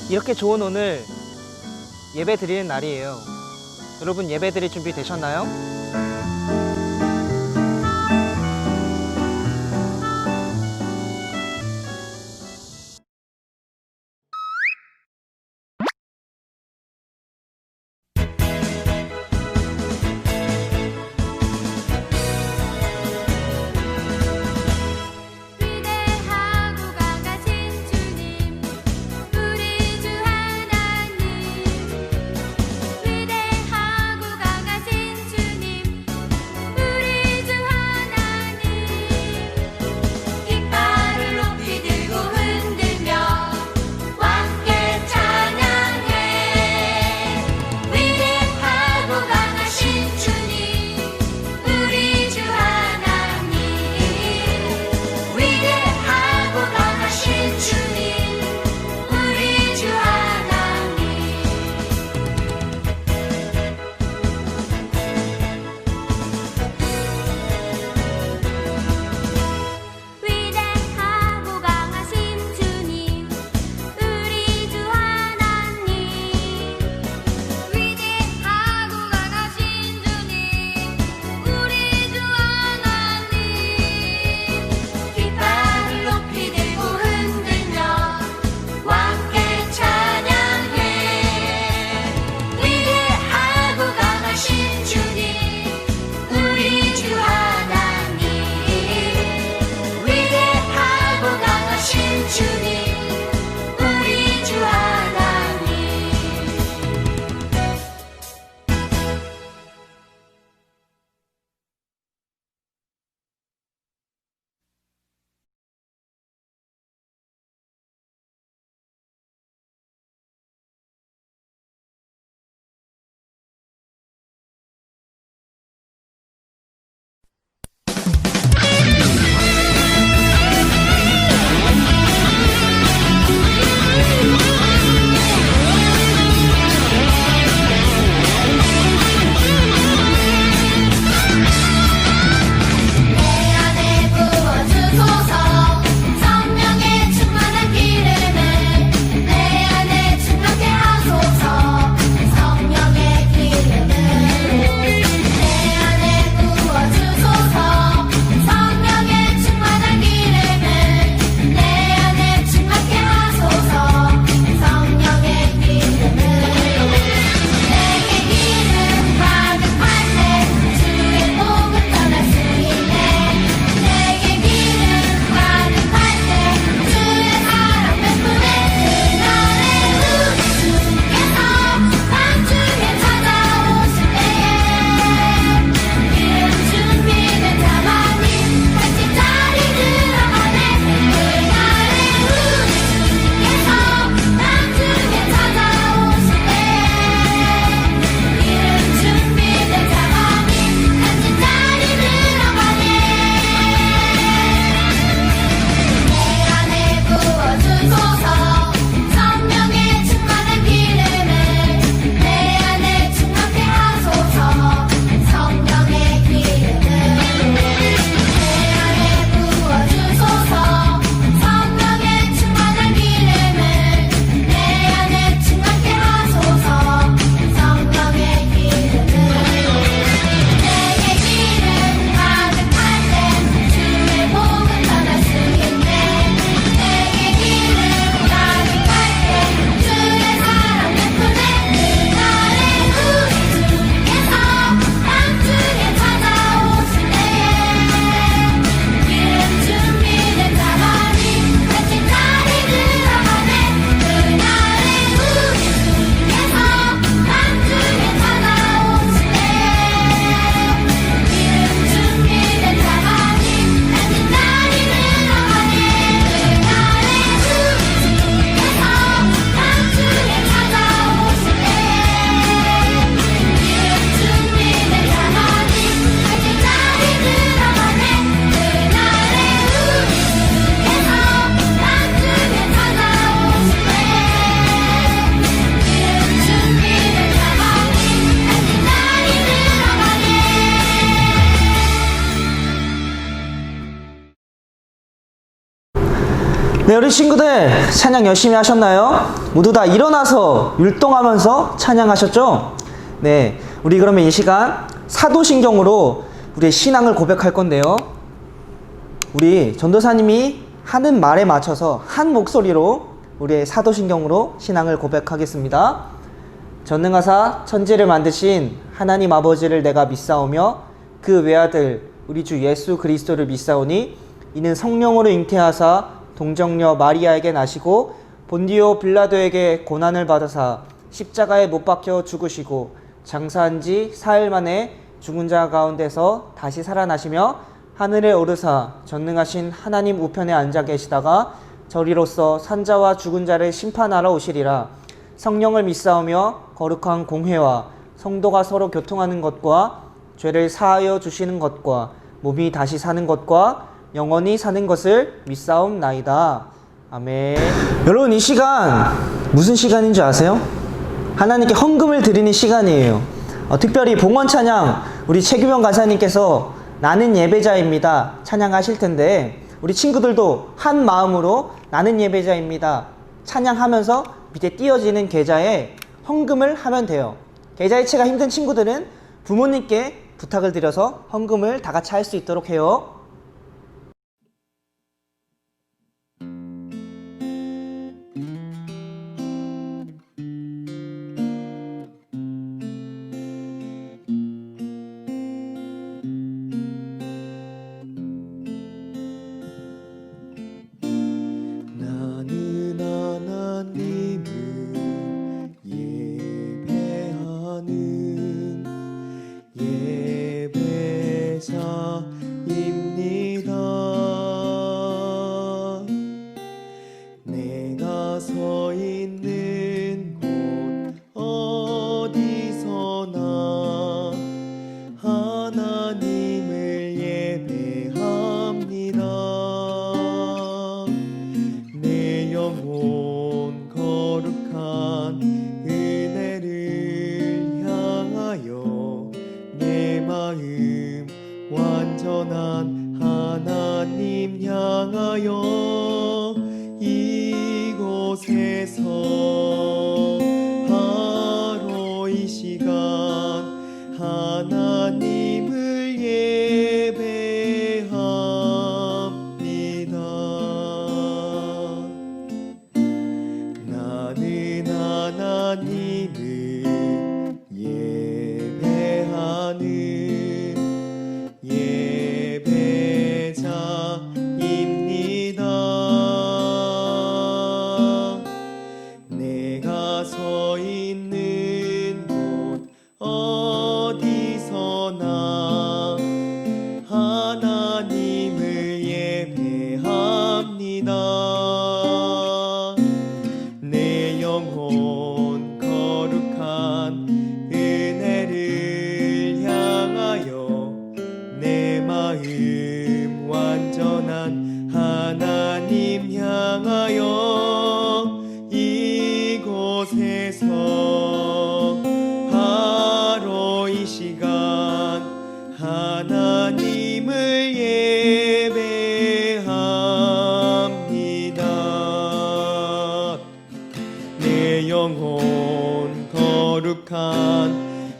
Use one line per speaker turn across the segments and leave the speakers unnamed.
이렇게 좋은 오늘 예배 드리는 날이에요. 여러분 예배 드릴 준비 되셨나요?
위대하고 강하신 주님 우리 주 하나님 위대하고 강하신 주님
네, 우리 친구들 찬양 열심히 하셨나요? 모두 다 일어나서 율동하면서 찬양하셨죠? 네, 우리 그러면 이 시간 사도신경으로 우리의 신앙을 고백할 건데요. 우리 전도사님이 하는 말에 맞춰서 한 목소리로 우리의 사도신경으로 신앙을 고백하겠습니다. 전능하사 천지를 만드신 하나님 아버지를 내가 믿사오며 그 외아들 우리 주 예수 그리스도를 믿사오니 이는 성령으로 잉태하사 동정녀 마리아에게 나시고 본디오 빌라도에게 고난을 받으사 십자가에 못 박혀 죽으시고 장사한 지 사흘 만에 죽은 자 가운데서 다시 살아나시며 하늘에 오르사 전능하신 하나님 우편에 앉아 계시다가 저리로서 산자와 죽은 자를 심판하러 오시리라. 성령을 믿사오며 거룩한 공회와 성도가 서로 교통하는 것과 죄를 사하여 주시는 것과 몸이 다시 사는 것과 영원히 사는 것을 믿사옵나이다. 아멘. 여러분, 이 시간 무슨 시간인 줄 아세요? 하나님께 헌금을 드리는 시간이에요. 특별히 봉헌 찬양 우리 최규명 간사님께서 나는 예배자입니다 찬양하실 텐데 우리 친구들도 한 마음으로 나는 예배자입니다 찬양하면서 밑에 띄어지는 계좌에 헌금을 하면 돼요. 계좌 이체가 힘든 친구들은 부모님께 부탁을 드려서 헌금을 다 같이 할 수 있도록 해요.
내가 서 있는 곳 어디서나 하나님을 예배합니다. 내 영혼 거룩한 은혜를 향하여 내 마음 완전한 하나님 향하여 이곳에서 바로 이 시간 하나님을 예배합니다. 나는 하나님을 예배하는 예배자입니다. 내가 서 있는 곳 어디서나 하나님을 예배합니다. 내 영혼 거룩한 은혜를 향하여 내 마음 완전한 하나님 향하여 이곳에서 바로 이 시간 하나님을 예배합니다. 내 영혼 거룩한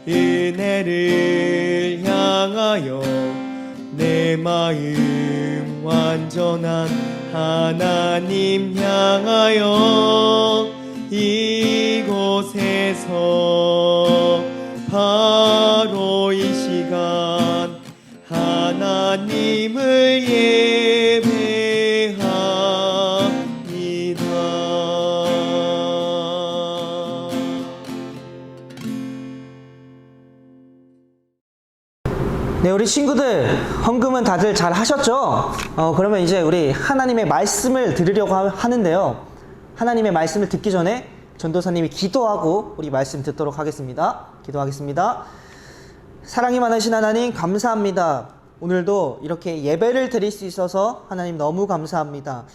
은혜를 향하여 내 마음 완전한 하나님 향하여 이곳에서 바로 이 시간 하나님을 예배합니다.
네, 우리 친구들 헌금은 다들 잘 하셨죠? 그러면 이제 우리 하나님의 말씀을 들으려고 하는데요. 하나님의 말씀을 듣기 전에 전도사님이 기도하고 우리 말씀 듣도록 하겠습니다. 기도하겠습니다. 사랑이 많으신 하나님 감사합니다. 오늘도 이렇게 예배를 드릴 수 있어서 하나님 너무 감사합니다.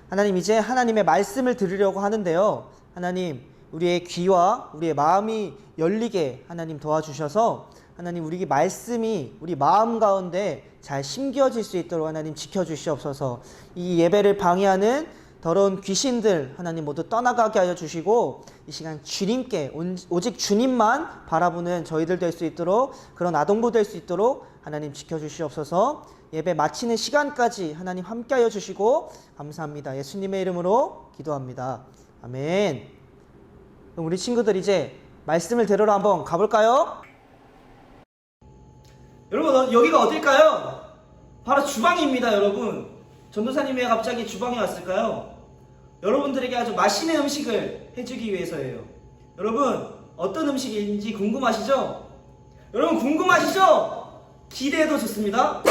하나님, 이제 하나님의 말씀을 들으려고 하는데요. 하나님, 우리의 귀와 우리의 마음이 열리게 하나님 도와주셔서 하나님, 우리 말씀이 우리 마음 가운데 잘 심겨질 수 있도록 하나님 지켜주시옵소서. 이 예배를 방해하는 더러운 귀신들 하나님 모두 떠나가게 하여 주시고 이 시간 주님께 오직 주님만 바라보는 저희들 될 수 있도록 그런 아동부 될 수 있도록 하나님 지켜주시옵소서. 예배 마치는 시간까지 하나님 함께 하여 주시고 감사합니다. 예수님의 이름으로 기도합니다. 아멘. 그럼 우리 친구들 이제 말씀을 들으러 한번 가볼까요? 여러분 여기가 어딜까요? 바로 주방입니다. 여러분 전도사님이 왜 갑자기 주방에 왔을까요? 여러분들에게 아주 맛있는 음식을 해주기 위해서예요. 여러분 어떤 음식인지 궁금하시죠? 여러분 궁금하시죠? 기대해도 좋습니다.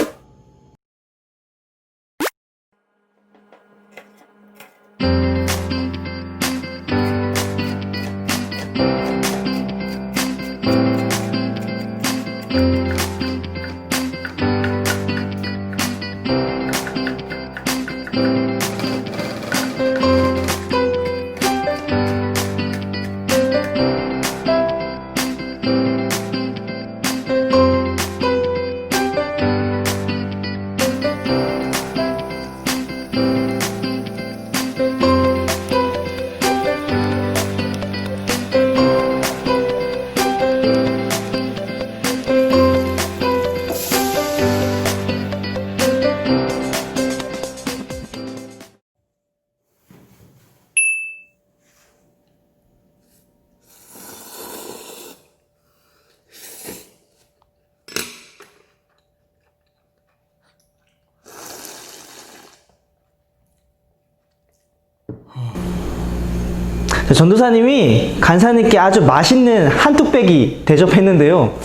전도사님이 간사님께 아주 맛있는 한뚝배기 대접했는데요.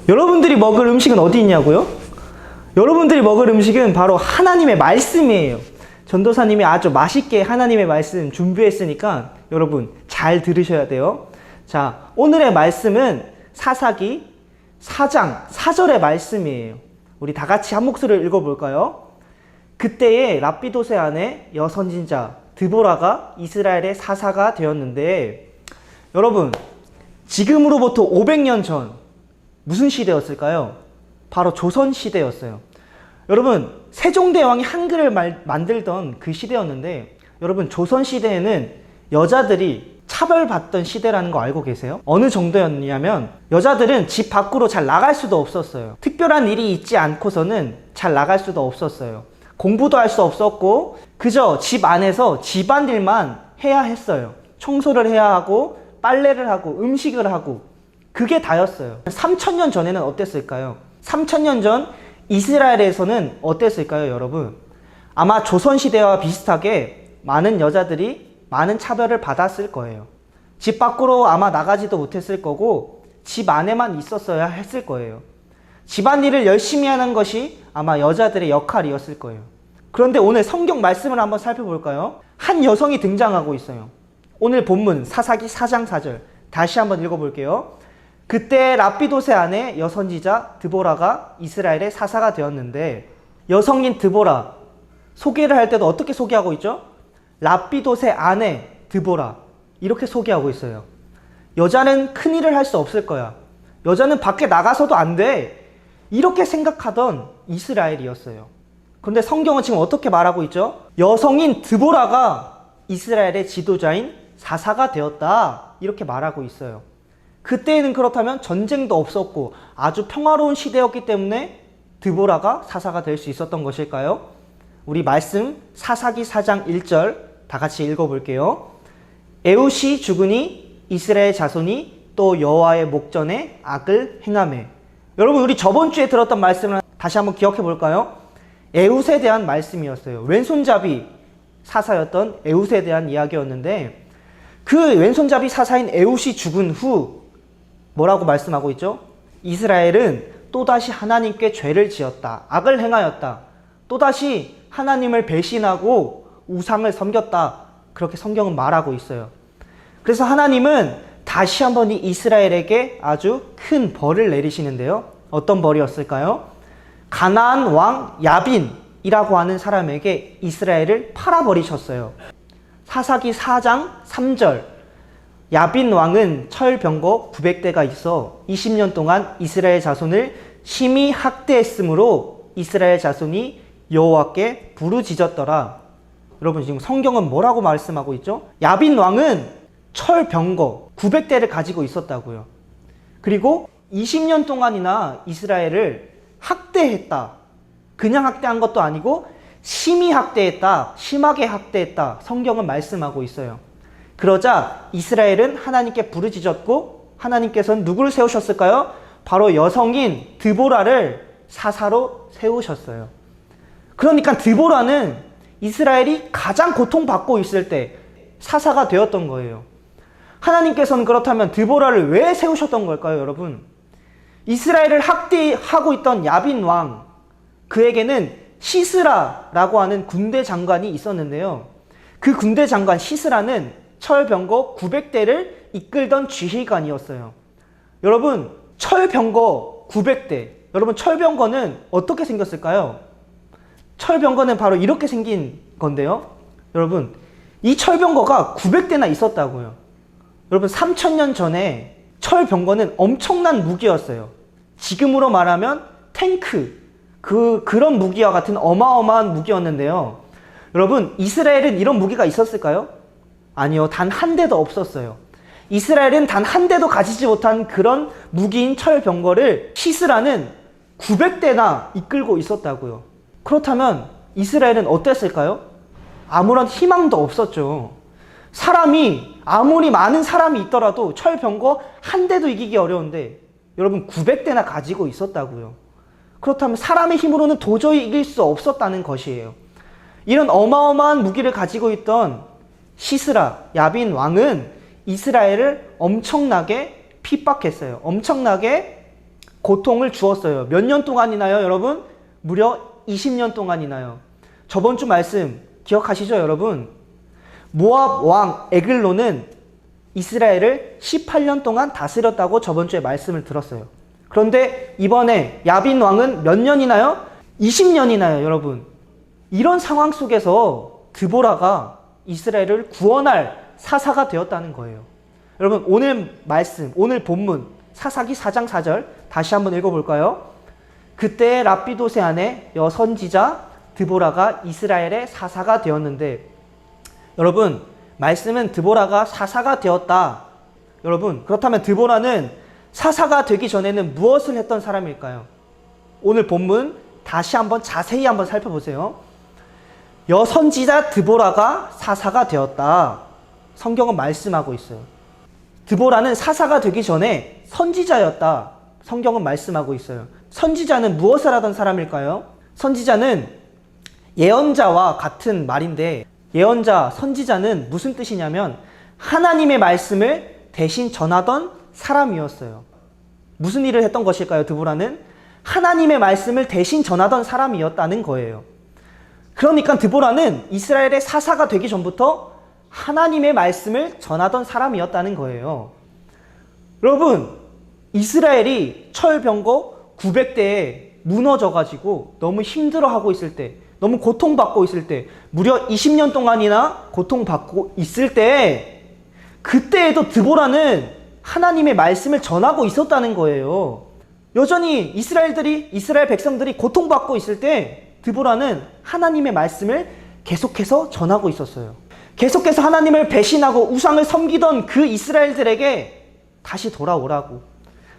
여러분들이 먹을 음식은 어디 있냐고요? 여러분들이 먹을 음식은 바로 하나님의 말씀이에요. 전도사님이 아주 맛있게 하나님의 말씀 준비했으니까 여러분 잘 들으셔야 돼요. 자, 오늘의 말씀은 사사기 4장 4절의 말씀이에요. 우리 다 같이 한 목소리를 읽어볼까요? 그때에 랍비도세 아내 여선진자 드보라가 이스라엘의 사사가 되었는데, 여러분 지금으로부터 500년 전 무슨 시대였을까요? 바로 조선 시대였어요. 여러분 세종대왕이 한글을 만들던 그 시대였는데, 여러분 조선 시대에는 여자들이 차별받던 시대라는 거 알고 계세요? 어느 정도였냐면 여자들은 집 밖으로 잘 나갈 수도 없었어요. 특별한 일이 있지 않고서는 잘 나갈 수도 없었어요. 공부도 할 수 없었고 그저 집 안에서 집안일만 해야 했어요. 청소를 해야 하고 빨래를 하고 음식을 하고 그게 다였어요. 3000년 전에는 어땠을까요? 3000년 전 이스라엘에서는 어땠을까요, 여러분? 아마 조선시대와 비슷하게 많은 여자들이 많은 차별을 받았을 거예요. 집 밖으로 아마 나가지도 못했을 거고 집 안에만 있었어야 했을 거예요. 집안일을 열심히 하는 것이 아마 여자들의 역할이었을 거예요. 그런데 오늘 성경 말씀을 한번 살펴볼까요? 한 여성이 등장하고 있어요. 오늘 본문 사사기 4장 4절 다시 한번 읽어볼게요. 그때 랍비도세 아내 여선지자 드보라가 이스라엘의 사사가 되었는데, 여성인 드보라 소개를 할 때도 어떻게 소개하고 있죠? 랍비도세 아내 드보라 이렇게 소개하고 있어요. 여자는 큰일을 할 수 없을 거야. 여자는 밖에 나가서도 안 돼. 이렇게 생각하던 이스라엘이었어요. 그런데 성경은 지금 어떻게 말하고 있죠? 여성인 드보라가 이스라엘의 지도자인 사사가 되었다. 이렇게 말하고 있어요. 그때에는 그렇다면 전쟁도 없었고 아주 평화로운 시대였기 때문에 드보라가 사사가 될 수 있었던 것일까요? 우리 말씀 사사기 4장 1절 다 같이 읽어볼게요. 에훗이 죽으니 이스라엘 자손이 또 여호와의 목전에 악을 행하매. 여러분 우리 저번 주에 들었던 말씀을 다시 한번 기억해 볼까요? 에훗에 대한 말씀이었어요. 왼손잡이 사사였던 에훗에 대한 이야기였는데, 그 왼손잡이 사사인 에훗이 죽은 후 뭐라고 말씀하고 있죠? 이스라엘은 또다시 하나님께 죄를 지었다. 악을 행하였다. 또다시 하나님을 배신하고 우상을 섬겼다. 그렇게 성경은 말하고 있어요. 그래서 하나님은 다시 한번 이 이스라엘에게 아주 큰 벌을 내리시는데요. 어떤 벌이었을까요? 가나안 왕 야빈이라고 하는 사람에게 이스라엘을 팔아버리셨어요. 사사기 4장 3절 야빈 왕은 철병거 900대가 있어 20년 동안 이스라엘 자손을 심히 학대했으므로 이스라엘 자손이 여호와께 부르짖었더라. 여러분 지금 성경은 뭐라고 말씀하고 있죠? 야빈 왕은 철병거 900대를 가지고 있었다고요. 그리고 20년 동안이나 이스라엘을 학대했다. 그냥 학대한 것도 아니고 심히 학대했다. 심하게 학대했다. 성경은 말씀하고 있어요. 그러자 이스라엘은 하나님께 부르짖었고 하나님께서는 누구를 세우셨을까요? 바로 여성인 드보라를 사사로 세우셨어요. 그러니까 드보라는 이스라엘이 가장 고통받고 있을 때 사사가 되었던 거예요. 하나님께서는 그렇다면 드보라를 왜 세우셨던 걸까요, 여러분? 이스라엘을 학대하고 있던 야빈 왕, 그에게는 시스라라고 하는 군대 장관이 있었는데요. 그 군대 장관 시스라는 철병거 900대를 이끌던 지휘관이었어요. 여러분, 철병거 900대. 여러분, 철병거는 어떻게 생겼을까요? 철병거는 바로 이렇게 생긴 건데요. 여러분, 이 철병거가 900대나 있었다고요. 여러분, 3000년 전에 철병거는 엄청난 무기였어요. 지금으로 말하면 탱크, 그런 무기와 같은 어마어마한 무기였는데요. 여러분, 이스라엘은 이런 무기가 있었을까요? 아니요, 단 한 대도 없었어요. 이스라엘은 단 한 대도 가지지 못한 그런 무기인 철병거를 시스라는 900대나 이끌고 있었다고요. 그렇다면 이스라엘은 어땠을까요? 아무런 희망도 없었죠. 사람이 아무리 많은 사람이 있더라도 철병거 한 대도 이기기 어려운데 여러분 900대나 가지고 있었다고요. 그렇다면 사람의 힘으로는 도저히 이길 수 없었다는 것이에요. 이런 어마어마한 무기를 가지고 있던 시스라, 야빈 왕은 이스라엘을 엄청나게 핍박했어요. 엄청나게 고통을 주었어요. 몇 년 동안이나요, 여러분? 무려 20년 동안이나요. 저번 주 말씀 기억하시죠, 여러분? 모압 왕 에글론은 이스라엘을 18년 동안 다스렸다고 저번 주에 말씀을 들었어요. 그런데 이번에 야빈 왕은 몇 년이나요? 20년이나요, 여러분. 이런 상황 속에서 드보라가 이스라엘을 구원할 사사가 되었다는 거예요. 여러분, 오늘 말씀, 오늘 본문 사사기 4장 4절 다시 한번 읽어볼까요? 그때 랍비도세 아내 여선지자 드보라가 이스라엘의 사사가 되었는데, 여러분, 말씀은 드보라가 사사가 되었다. 여러분, 그렇다면 드보라는 사사가 되기 전에는 무엇을 했던 사람일까요? 오늘 본문 다시 한번 자세히 한번 살펴보세요. 여선지자 드보라가 사사가 되었다. 성경은 말씀하고 있어요. 드보라는 사사가 되기 전에 선지자였다. 성경은 말씀하고 있어요. 선지자는 무엇을 하던 사람일까요? 선지자는 예언자와 같은 말인데, 예언자, 선지자는 무슨 뜻이냐면 하나님의 말씀을 대신 전하던 사람이었어요. 무슨 일을 했던 것일까요? 드보라는 하나님의 말씀을 대신 전하던 사람이었다는 거예요. 그러니까 드보라는 이스라엘의 사사가 되기 전부터 하나님의 말씀을 전하던 사람이었다는 거예요. 여러분, 이스라엘이 철병거 900대에 무너져가지고 너무 힘들어하고 있을 때, 너무 고통받고 있을 때, 무려 20년 동안이나 고통받고 있을 때, 그때에도 드보라는 하나님의 말씀을 전하고 있었다는 거예요. 여전히 이스라엘 백성들이 고통받고 있을 때 드보라는 하나님의 말씀을 계속해서 전하고 있었어요. 계속해서 하나님을 배신하고 우상을 섬기던 그 이스라엘들에게 다시 돌아오라고,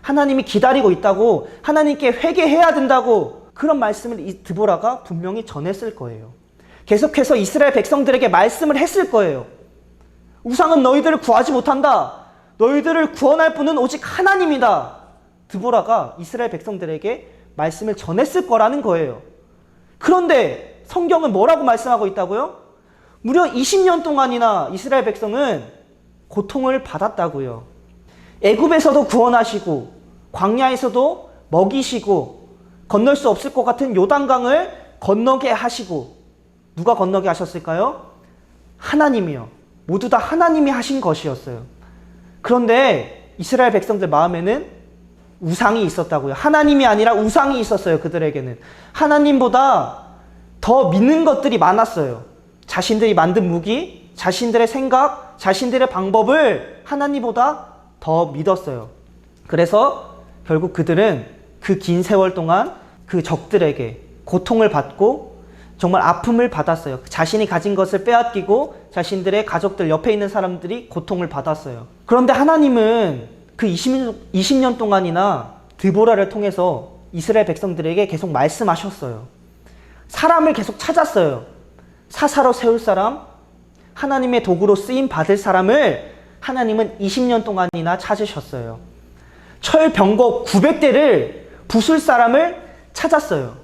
하나님이 기다리고 있다고, 하나님께 회개해야 된다고, 그런 말씀을 이 드보라가 분명히 전했을 거예요. 계속해서 이스라엘 백성들에게 말씀을 했을 거예요. 우상은 너희들을 구하지 못한다. 너희들을 구원할 분은 오직 하나님이다. 드보라가 이스라엘 백성들에게 말씀을 전했을 거라는 거예요. 그런데 성경은 뭐라고 말씀하고 있다고요? 무려 20년 동안이나 이스라엘 백성은 고통을 받았다고요. 애굽에서도 구원하시고 광야에서도 먹이시고 건널 수 없을 것 같은 요단강을 건너게 하시고, 누가 건너게 하셨을까요? 하나님이요. 모두 다 하나님이 하신 것이었어요. 그런데 이스라엘 백성들 마음에는 우상이 있었다고요. 하나님이 아니라 우상이 있었어요. 그들에게는 하나님보다 더 믿는 것들이 많았어요. 자신들이 만든 무기, 자신들의 생각, 자신들의 방법을 하나님보다 더 믿었어요. 그래서 결국 그들은 그 긴 세월 동안 그 적들에게 고통을 받고 정말 아픔을 받았어요. 자신이 가진 것을 빼앗기고 자신들의 가족들 옆에 있는 사람들이 고통을 받았어요. 그런데 하나님은 그 20년 동안이나 드보라를 통해서 이스라엘 백성들에게 계속 말씀하셨어요. 사람을 계속 찾았어요. 사사로 세울 사람, 하나님의 도구로 쓰임 받을 사람을 하나님은 20년 동안이나 찾으셨어요. 철병거 900대를 부술 사람을 찾았어요.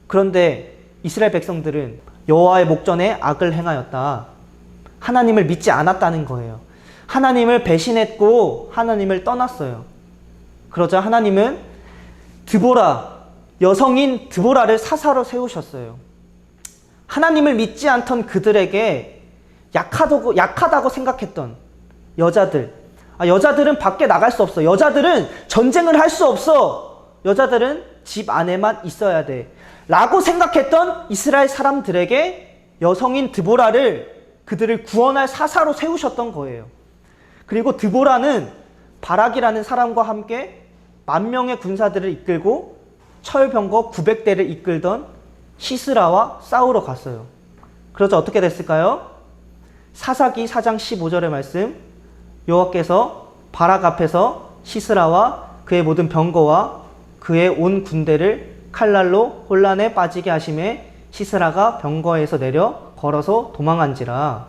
그런데 이스라엘 백성들은 여호와의 목전에 악을 행하였다. 하나님을 믿지 않았다는 거예요. 하나님을 배신했고 하나님을 떠났어요. 그러자 하나님은 여성인 드보라를 사사로 세우셨어요. 하나님을 믿지 않던 그들에게 약하다고 생각했던 여자들은 밖에 나갈 수 없어. 여자들은 전쟁을 할 수 없어. 여자들은 집 안에만 있어야 돼. 라고 생각했던 이스라엘 사람들에게 여성인 드보라를 그들을 구원할 사사로 세우셨던 거예요. 그리고 드보라는 바락이라는 사람과 함께 10,000명의 군사들을 이끌고 철병거 900대를 이끌던 시스라와 싸우러 갔어요. 그러자 어떻게 됐을까요? 사사기 4장 15절의 말씀, 여호와께서 바락 앞에서 시스라와 그의 모든 병거와 그의 온 군대를 칼날로 혼란에 빠지게 하심에 시스라가 병거에서 내려 걸어서 도망한지라.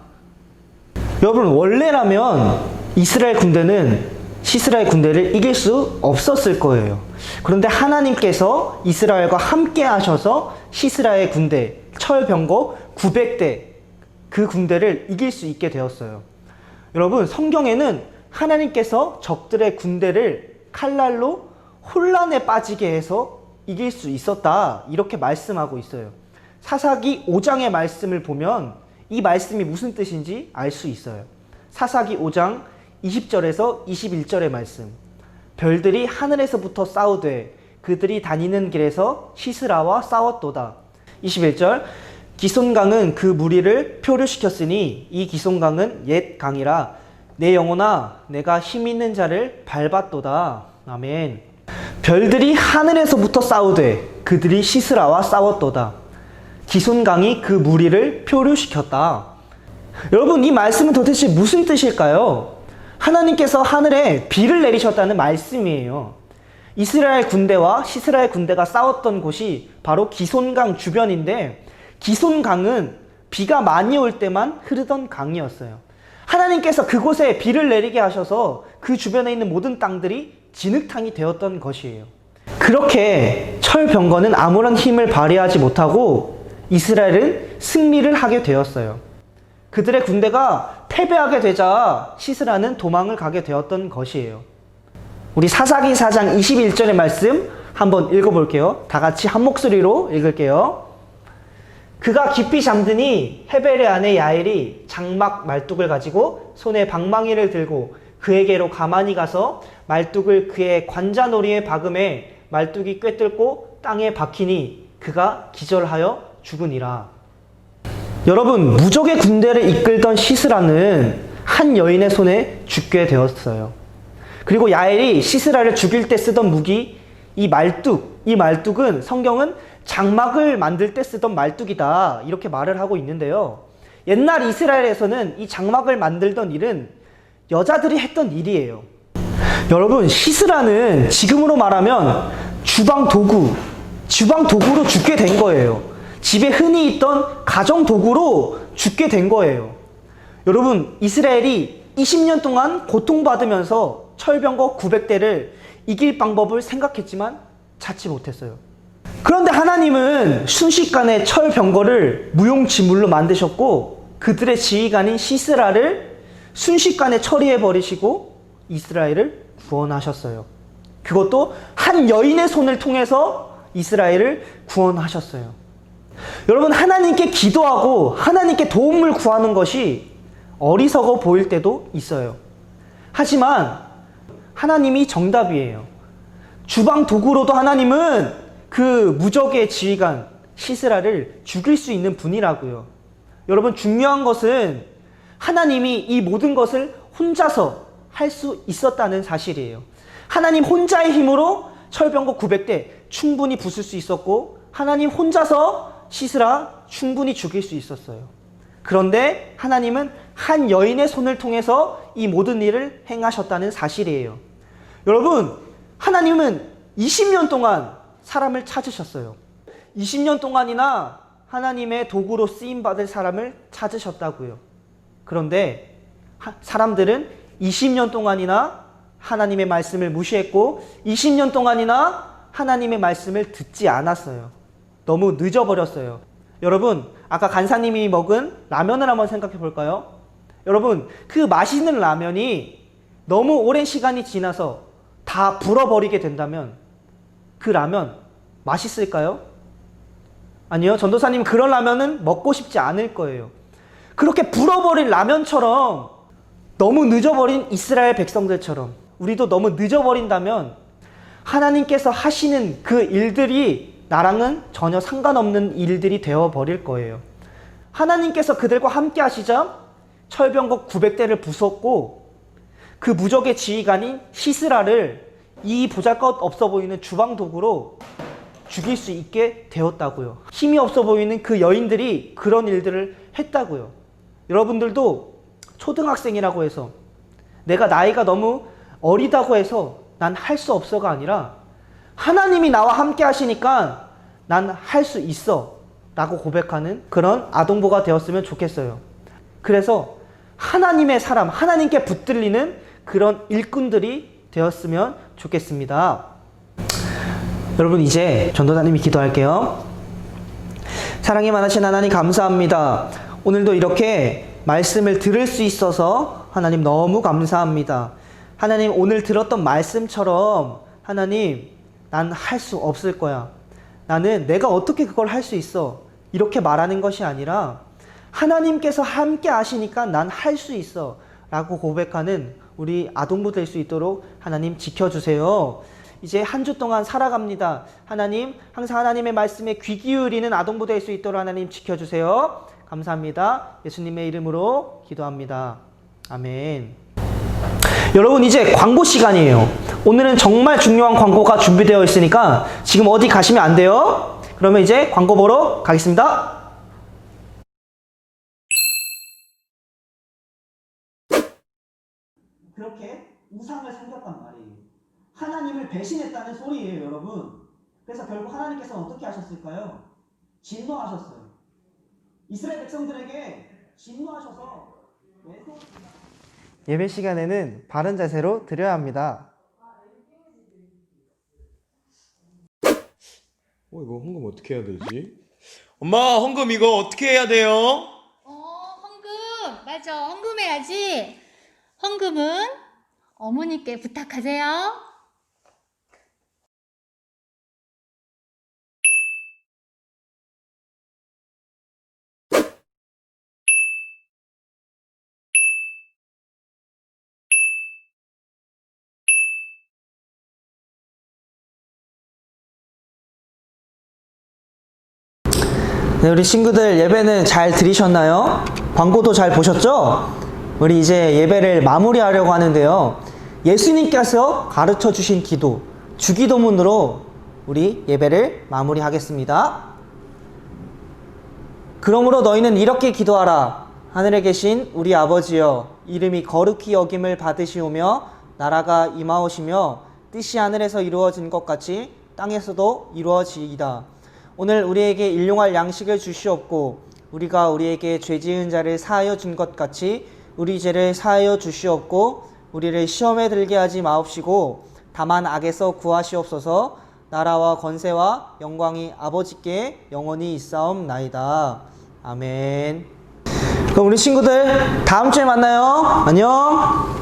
여러분, 원래라면 이스라엘 군대는 시스라의 군대를 이길 수 없었을 거예요. 그런데 하나님께서 이스라엘과 함께 하셔서 시스라의 군대, 철병거 900대 그 군대를 이길 수 있게 되었어요. 여러분, 성경에는 하나님께서 적들의 군대를 칼날로 혼란에 빠지게 해서 이길 수 있었다, 이렇게 말씀하고 있어요. 사사기 5장의 말씀을 보면 이 말씀이 무슨 뜻인지 알 수 있어요. 사사기 5장 20절에서 21절의 말씀. 별들이 하늘에서부터 싸우되 그들이 다니는 길에서 시스라와 싸웠도다. 21절. 기손강은 그 무리를 표류시켰으니 이 기손강은 옛 강이라 내 영혼아 내가 힘 있는 자를 밟았도다. 아멘. 별들이 하늘에서부터 싸우되 그들이 시스라와 싸웠도다. 기손강이 그 무리를 표류시켰다. 여러분, 이 말씀은 도대체 무슨 뜻일까요? 하나님께서 하늘에 비를 내리셨다는 말씀이에요. 이스라엘 군대와 시스라의 군대가 싸웠던 곳이 바로 기손강 주변인데, 기손강은 비가 많이 올 때만 흐르던 강이었어요. 하나님께서 그곳에 비를 내리게 하셔서 그 주변에 있는 모든 땅들이 진흙탕이 되었던 것이에요. 그렇게 철병거는 아무런 힘을 발휘하지 못하고 이스라엘은 승리를 하게 되었어요. 그들의 군대가 패배하게 되자 시스라는 도망을 가게 되었던 것이에요. 우리 사사기 4장 21절의 말씀 한번 읽어볼게요. 다 같이 한 목소리로 읽을게요. 그가 깊이 잠드니 헤벨의 아내 야엘이 장막 말뚝을 가지고 손에 방망이를 들고 그에게로 가만히 가서 말뚝을 그의 관자놀이에 박음에 말뚝이 꿰뚫고 땅에 박히니 그가 기절하여 죽으니라. 여러분, 무적의 군대를 이끌던 시스라는 한 여인의 손에 죽게 되었어요. 그리고 야엘이 시스라를 죽일 때 쓰던 무기, 이 말뚝은 성경은 장막을 만들 때 쓰던 말뚝이다, 이렇게 말을 하고 있는데요. 옛날 이스라엘에서는 이 장막을 만들던 일은 여자들이 했던 일이에요. 여러분, 시스라는 지금으로 말하면 주방 도구로 죽게 된 거예요. 집에 흔히 있던 가정 도구로 죽게 된 거예요. 여러분, 이스라엘이 20년 동안 고통받으면서 철병거 900대를 이길 방법을 생각했지만 찾지 못했어요. 그런데 하나님은 순식간에 철병거를 무용지물로 만드셨고 그들의 지휘관인 시스라를 순식간에 처리해버리시고 이스라엘을 구원하셨어요. 그것도 한 여인의 손을 통해서 이스라엘을 구원하셨어요. 여러분, 하나님께 기도하고 하나님께 도움을 구하는 것이 어리석어 보일 때도 있어요. 하지만 하나님이 정답이에요. 주방 도구로도 하나님은 그 무적의 지휘관 시스라를 죽일 수 있는 분이라고요. 여러분, 중요한 것은 하나님이 이 모든 것을 혼자서 할 수 있었다는 사실이에요. 하나님 혼자의 힘으로 철병거 900대 충분히 부술 수 있었고 하나님 혼자서 시스라 충분히 죽일 수 있었어요. 그런데 하나님은 한 여인의 손을 통해서 이 모든 일을 행하셨다는 사실이에요. 여러분, 하나님은 20년 동안 사람을 찾으셨어요. 20년 동안이나 하나님의 도구로 쓰임받을 사람을 찾으셨다고요. 그런데 사람들은 20년 동안이나 하나님의 말씀을 무시했고 20년 동안이나 하나님의 말씀을 듣지 않았어요. 너무 늦어버렸어요. 여러분, 아까 간사님이 먹은 라면을 한번 생각해 볼까요? 여러분, 그 맛있는 라면이 너무 오랜 시간이 지나서 다 불어버리게 된다면 그 라면 맛있을까요? 아니요. 전도사님, 그런 라면은 먹고 싶지 않을 거예요. 그렇게 불어버린 라면처럼 너무 늦어버린 이스라엘 백성들처럼 우리도 너무 늦어버린다면 하나님께서 하시는 그 일들이 나랑은 전혀 상관없는 일들이 되어버릴 거예요. 하나님께서 그들과 함께 하시자 철병거 900대를 부쉈고 그 무적의 지휘관인 시스라를 이 보잘것없어 보이는 주방도구로 죽일 수 있게 되었다고요. 힘이 없어 보이는 그 여인들이 그런 일들을 했다고요. 여러분들도 초등학생이라고 해서 내가 나이가 너무 어리다고 해서 난 할 수 없어가 아니라 하나님이 나와 함께 하시니까 난 할 수 있어 라고 고백하는 그런 아동부가 되었으면 좋겠어요. 그래서 하나님의 사람, 하나님께 붙들리는 그런 일꾼들이 되었으면 좋겠습니다. 여러분, 이제 전도사님이 기도할게요. 사랑이 많으신 하나님, 감사합니다. 오늘도 이렇게 말씀을 들을 수 있어서 하나님 너무 감사합니다. 하나님, 오늘 들었던 말씀처럼 하나님, 난 할 수 없을 거야. 나는 내가 어떻게 그걸 할 수 있어. 이렇게 말하는 것이 아니라 하나님께서 함께 하시니까 난 할 수 있어 라고 고백하는 우리 아동부 될 수 있도록 하나님 지켜주세요. 이제 한 주 동안 살아갑니다. 하나님, 항상 하나님의 말씀에 귀 기울이는 아동부 될 수 있도록 하나님 지켜주세요. 감사합니다. 예수님의 이름으로 기도합니다. 아멘. 여러분, 이제 광고 시간이에요. 오늘은 정말 중요한 광고가 준비되어 있으니까 지금 어디 가시면 안 돼요. 그러면 이제 광고 보러 가겠습니다. 그렇게 우상을 섬겼단 말이에요. 하나님을 배신했다는 소리예요, 여러분. 그래서 결국 하나님께서는 어떻게 하셨을까요? 진노하셨어요. 이스라엘 백성들에게 진노하셔서 예배 시간에는 바른 자세로 드려야 합니다.
이거 헌금 어떻게 해야 되지? 엄마, 헌금 이거 어떻게 해야 돼요?
헌금. 맞아. 헌금해야지. 헌금은 어머니께 부탁하세요.
네, 우리 친구들 예배는 잘 들으셨나요? 광고도 잘 보셨죠? 우리 이제 예배를 마무리하려고 하는데요. 예수님께서 가르쳐 주신 기도, 주기도문으로 우리 예배를 마무리하겠습니다. 그러므로 너희는 이렇게 기도하라. 하늘에 계신 우리 아버지여, 이름이 거룩히 여김을 받으시오며 나라가 임하오시며 뜻이 하늘에서 이루어진 것 같이 땅에서도 이루어지이다. 오늘 우리에게 일용할 양식을 주시옵고 우리가 우리에게 죄 지은 자를 사하여 준 것 같이 우리 죄를 사하여 주시옵고 우리를 시험에 들게 하지 마옵시고 다만 악에서 구하시옵소서. 나라와 권세와 영광이 아버지께 영원히 있사옵나이다. 아멘. 그럼 우리 친구들 다음 주에 만나요. 안녕.